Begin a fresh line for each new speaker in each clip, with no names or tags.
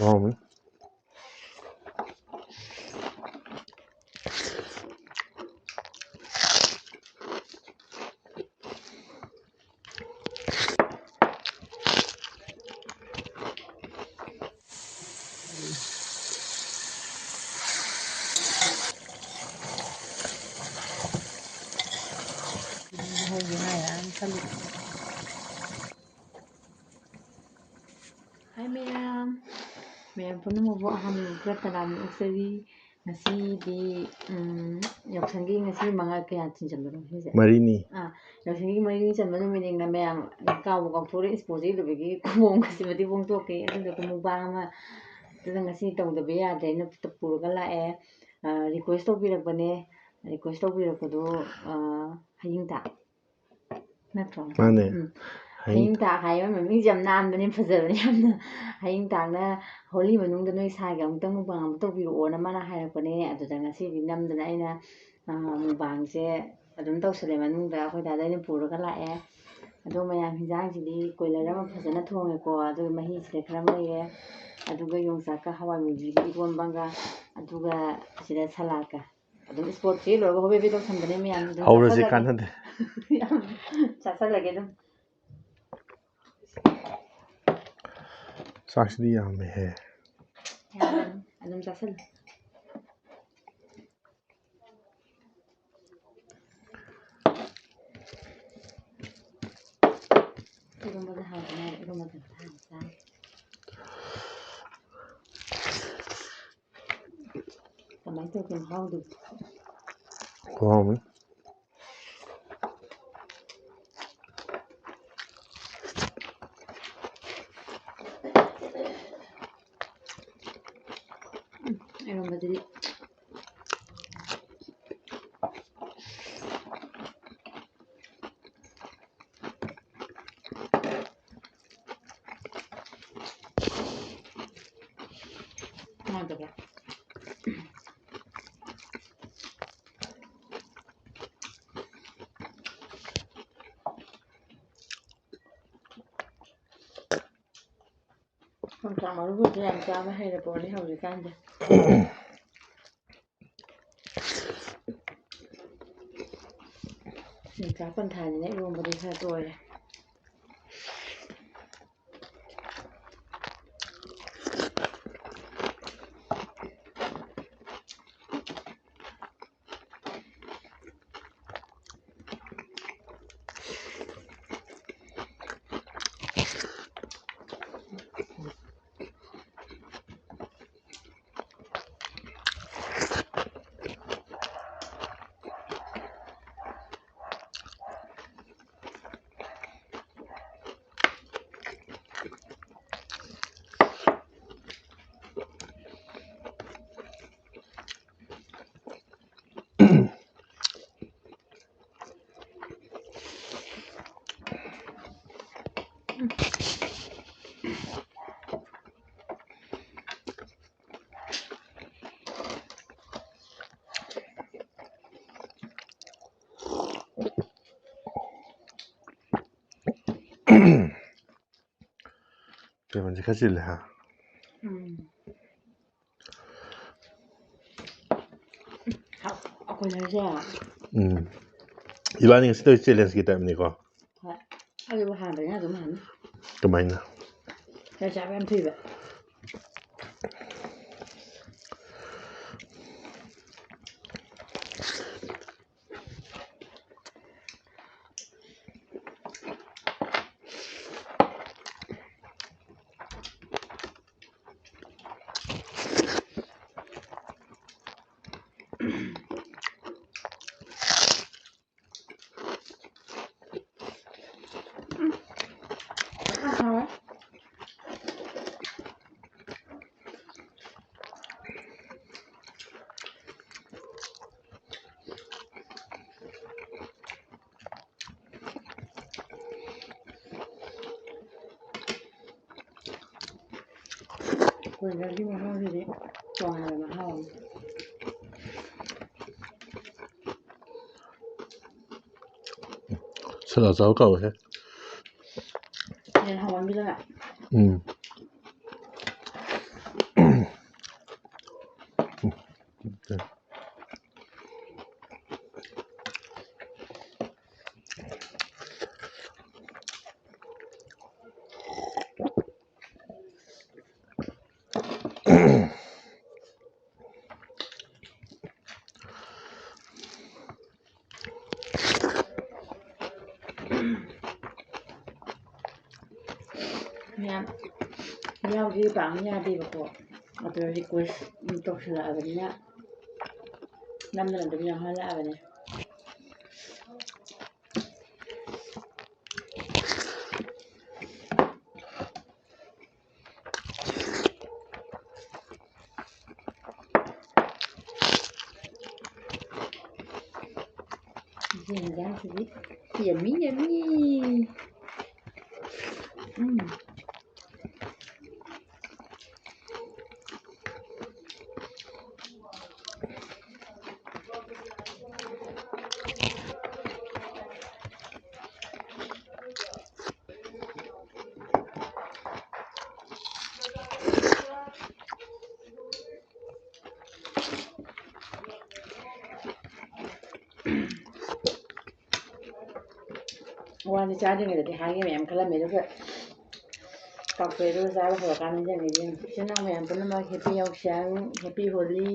Warum?
Hai mẹ phun một bộ hầm rất là làm oxy ngasi di 역생기 ngasi mga kaya 진짜로 해제
Marini.
역생기 머리 진짜로 미닝나 매양 까고 강포를 익스포지 되게 구멍 ngasi mati bong toke 근데 그 무방아 그래서 ngasi tongdaba yade나 puruga lae request tawbirakbane request tawbirakpado hayingta natro
Mane.
hayingta hayo mami jam nanbane phajabane yamna hayingtana holy manungda noi saga amtang mubang am tawbiroona mana hairapane aduda ngasidi namdana aina mubangse adum tawsale manungda akhoi dada aina puraga lae ado mayam hinjangsidi koilara ama phajana thongeko adu mahi side khara laiye aduga yongchaka hawai mujigi irombaga aduga sida salaka adum sport se logo hobe be tawsanbane mayam adum
Aurasi kanade.
chasalage adum
Saksidi yame he.
adum chasal irombaga hawna irombaga thansa kamai to ken hawdu
Warum?
irombaga Mantaga. Kontra marubu jam jam hai report haujikanse sincha kon thani ne irombaga khara toire
Beman dikasih ha.
Ako na siya.
Iba ning sito challenge kita ni ko.
Ay ba handa nga duman.
Kumain na.
Kaya sabi ang tiba. Kaya di mahal hindi. Kung ano mahal.
Sala zao gao he.
Yan hawan bila nga. ꯌꯥꯎꯁꯤ ꯄꯥꯛꯅ ꯌꯥꯗꯦꯕꯀꯣ ꯑꯗꯣ request ꯇꯧꯁꯤꯜꯂꯛꯑꯕꯅꯤꯅ ꯅꯝꯗꯅ ꯑꯗꯨꯝ ꯌꯥꯎꯍꯜꯂꯛꯑꯕꯅꯦ ꯌꯦꯟꯖꯥꯡꯁꯤꯗꯤ ꯌꯝꯃꯤ ꯋꯥꯅꯤ ꯆꯥꯗ꯭ꯔꯤꯉꯩꯗꯗꯤ ꯍꯥꯏꯒꯦ ꯃꯌꯥꯝ ꯈꯜꯂꯝꯃꯦ ꯑꯗꯨꯒ ꯀꯥꯎꯊꯣꯛꯑꯦ ꯑꯗꯨꯒ ꯆꯥꯕ ꯍꯧꯔꯀꯥꯟꯗ ꯅꯤꯡꯁꯤꯡꯉꯦ ꯏꯆꯤꯟ ꯏꯅꯥꯎ ꯃꯌꯥꯝ ꯄꯨꯝꯅꯃꯛ ꯍꯦꯄꯤ ꯌꯥꯎꯁꯪ ꯍꯦꯄꯤ ꯍꯣꯂꯤ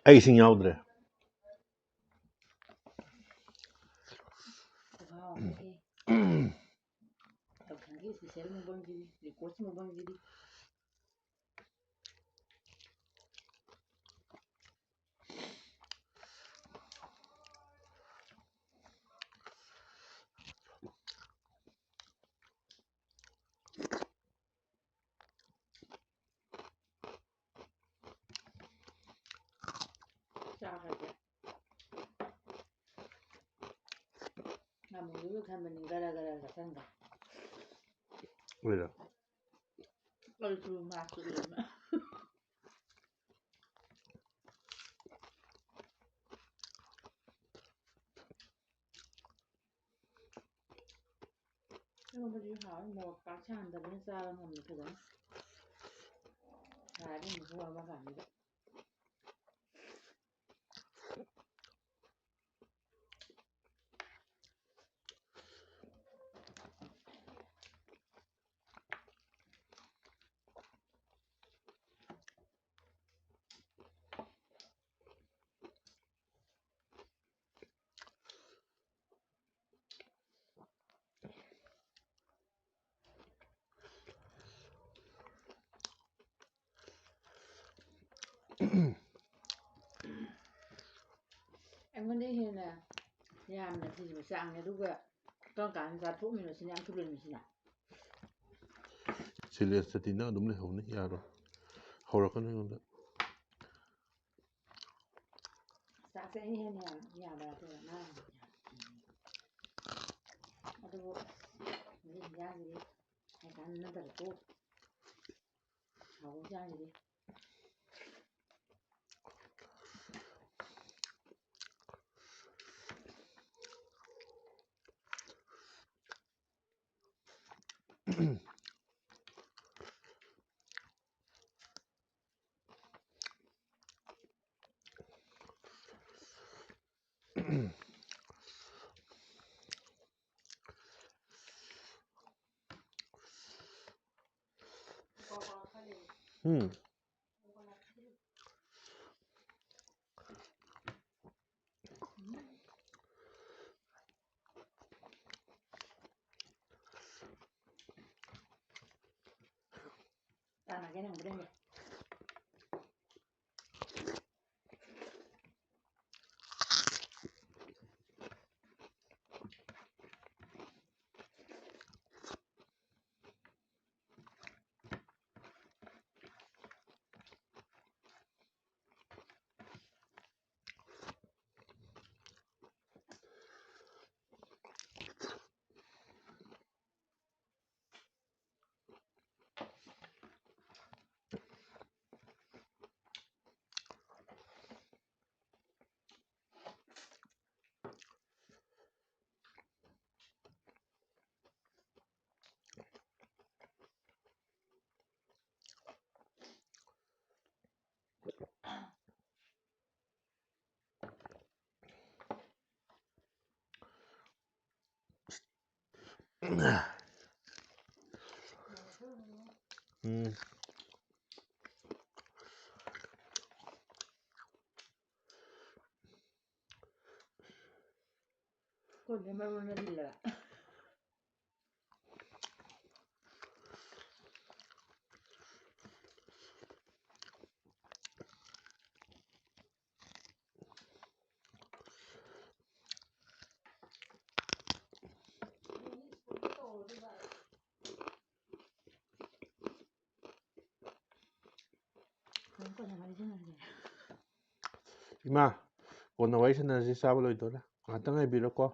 ꯑꯩ ꯏꯁꯤꯡ ꯌꯥꯎꯗ꯭ꯔꯦ
ꯌꯥꯎꯁꯪꯒꯤ ꯏꯁꯄꯤꯁꯦꯜ ꯃꯨꯛꯕꯥꯡꯁꯤꯗꯤ ꯔꯤꯀꯣꯔꯁ ꯃꯨꯛꯕꯥꯡꯁꯤꯗꯤ ꯆꯥꯈ꯭ꯔꯁꯦ ꯉꯥꯃꯨꯗꯨꯒ ꯈꯟꯕꯅꯤ ꯒꯔ ꯆꯥꯁꯟꯒ
ꯑꯣꯏꯔ
ꯑꯩꯁꯨ ꯉꯥꯛꯇꯨꯗꯅ ꯑꯩꯉꯣꯟꯗꯗꯤ ꯍꯥꯎꯋꯤ ꯃꯣꯔꯣꯛ ꯄꯥꯛ ꯁꯥꯍꯟꯗꯕꯅꯤꯅ ꯆꯥꯕ ꯉꯝꯃꯤ ꯐꯖꯅ ꯁꯥꯔꯗꯤ ꯑꯃꯨꯛ ꯋꯥꯕ ꯀꯥꯟꯗꯨꯗ ꯑꯩꯉꯣꯟꯗ ꯍꯦꯟꯅ ꯌꯥꯝꯅ ꯊꯤꯕ ꯆꯥꯡꯅꯦ ꯑꯗꯨꯒ ꯀꯔꯝ ꯀꯥꯟꯗ ꯆꯥꯊꯣꯛꯃꯤꯅꯣ ꯁꯤꯅ ꯌꯥꯝ ꯊꯨꯒꯟꯕꯁꯤꯅ
ꯁꯤꯂꯦꯁꯇꯗꯤ ꯅꯪ ꯑꯗꯨꯝ ꯂꯩꯍꯧꯅꯤ ꯌꯥꯔꯣꯏ ꯍꯧꯔꯛꯀꯅꯨ ꯑꯩꯉꯣꯟꯗ
ꯆꯥꯛꯁꯦ ꯑꯩꯅ ꯍꯦꯟꯅ ꯌꯥꯝꯕ ꯅꯠꯇꯦꯕ ꯃꯥꯅ ꯑꯗꯨꯕꯨ ꯃꯁꯤ ꯍꯤꯟꯖꯥꯡꯁꯤꯗꯤ ꯍꯥꯏꯀꯥꯟꯗ ꯅꯠꯇꯕꯀꯣ ꯍꯥꯎꯕ ꯍꯤꯟꯖꯥꯡꯁꯤꯗꯤ Tanah kena bereng ya. ꯐꯣꯟꯁꯦ ꯃꯔꯣꯟ ꯊꯤꯜꯂꯒ
이마 ꯀꯣꯟꯅ ꯋꯥꯔꯤ ꯁꯥꯟꯅꯔꯁꯤ ꯆꯥꯕ ꯂꯣꯏꯗꯣꯔꯦ ꯉꯥꯏꯍꯥꯛꯇꯪ ꯉꯥꯏꯕꯤꯔꯣꯀꯣ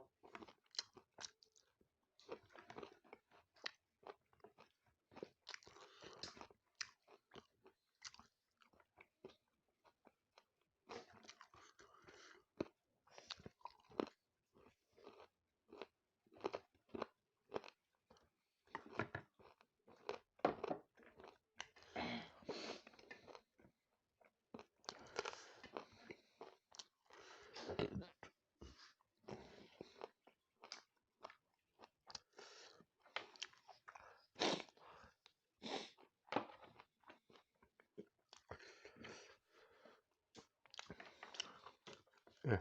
예.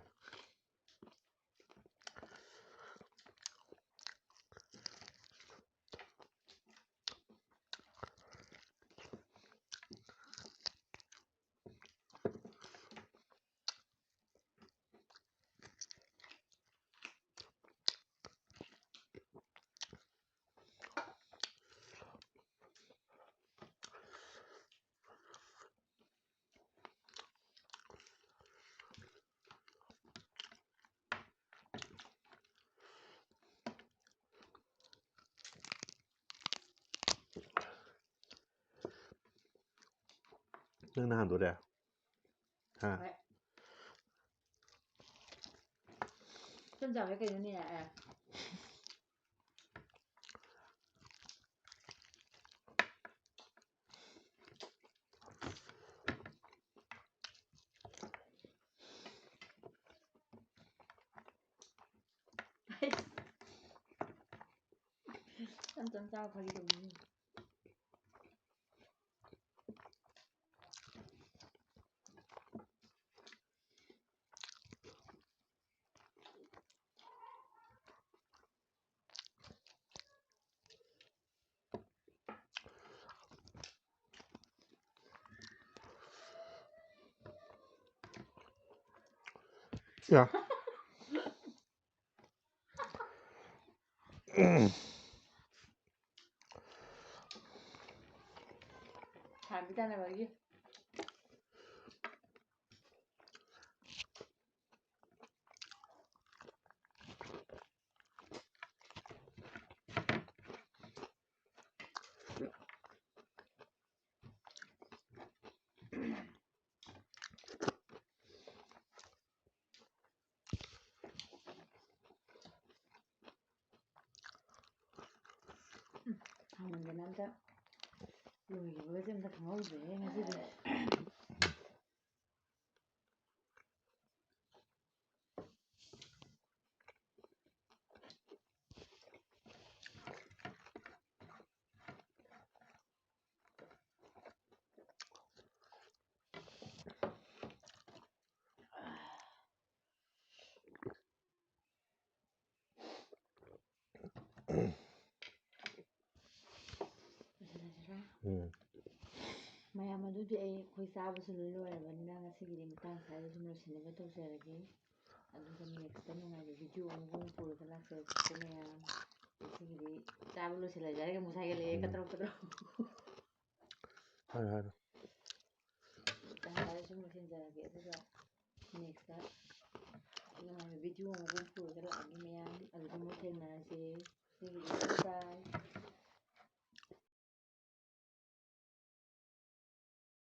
ꯅꯪꯅ ꯍꯥꯟꯗꯣꯔꯦ ꯍꯥ
ꯆꯝ ꯆꯥꯕ ꯀꯩꯅꯣꯅꯦ ꯆꯝ ꯆꯥꯕ ꯐꯥꯒꯤ ꯇꯧꯕꯅꯤ
야.
담비 따라가기 하는데 남자 여기 좀 더 강하게 해가지고 ꯃꯌꯥꯝ ꯑꯗꯨꯗꯤ ꯑꯩꯈꯣꯏ ꯆꯥꯕꯁꯨ ꯂꯣꯏꯔꯕꯅꯤꯅ ꯉꯁꯤꯒꯤꯗꯤ ꯃꯇꯥꯡ ꯁ꯭ꯋꯥꯏꯗ ꯁꯨꯝ ꯂꯣꯏꯁꯤꯟꯅꯕ ꯇꯧꯖꯔꯒꯦ ꯑꯗꯨꯒ ꯅꯦꯛꯁꯇ ꯅꯨꯡꯉꯥꯏꯕ ꯚꯤꯗꯤꯑꯣ ꯑꯃꯨꯛ ꯄꯨꯔꯒ ꯂꯥꯛꯆꯔꯒꯦ ꯃꯌꯥꯝ ꯉꯁꯤꯒꯤꯗꯤ ꯆꯥꯕ ꯂꯣꯏꯁꯤꯜꯂꯁꯦ ꯍꯥꯏꯔꯒ ꯑꯃꯨꯛ ꯍꯥꯏꯒꯠꯂꯛꯑꯦ ꯀꯗ꯭ꯔꯧ
ꯍꯥꯏꯔꯣ
ꯁ꯭ꯋꯥꯏꯗ ꯁꯨꯝ ꯂꯣꯏꯁꯤꯟꯖꯔꯒꯦ ꯑꯗꯨꯒ ꯅꯦꯛꯁꯇ ꯅꯨꯡꯉꯥꯏꯕ ꯚꯤꯗꯤꯑꯣ ꯑꯃꯨꯛ ꯄꯨꯔꯒ ꯂꯥꯛꯑꯒꯦ ꯃꯌꯥꯝ ꯑꯗꯨꯗ ꯑꯃꯨꯛ ꯊꯦꯡꯅꯔꯁꯦ ꯉꯁꯤꯒꯤꯗꯤ ꯕꯥꯏ ꯕꯥꯏ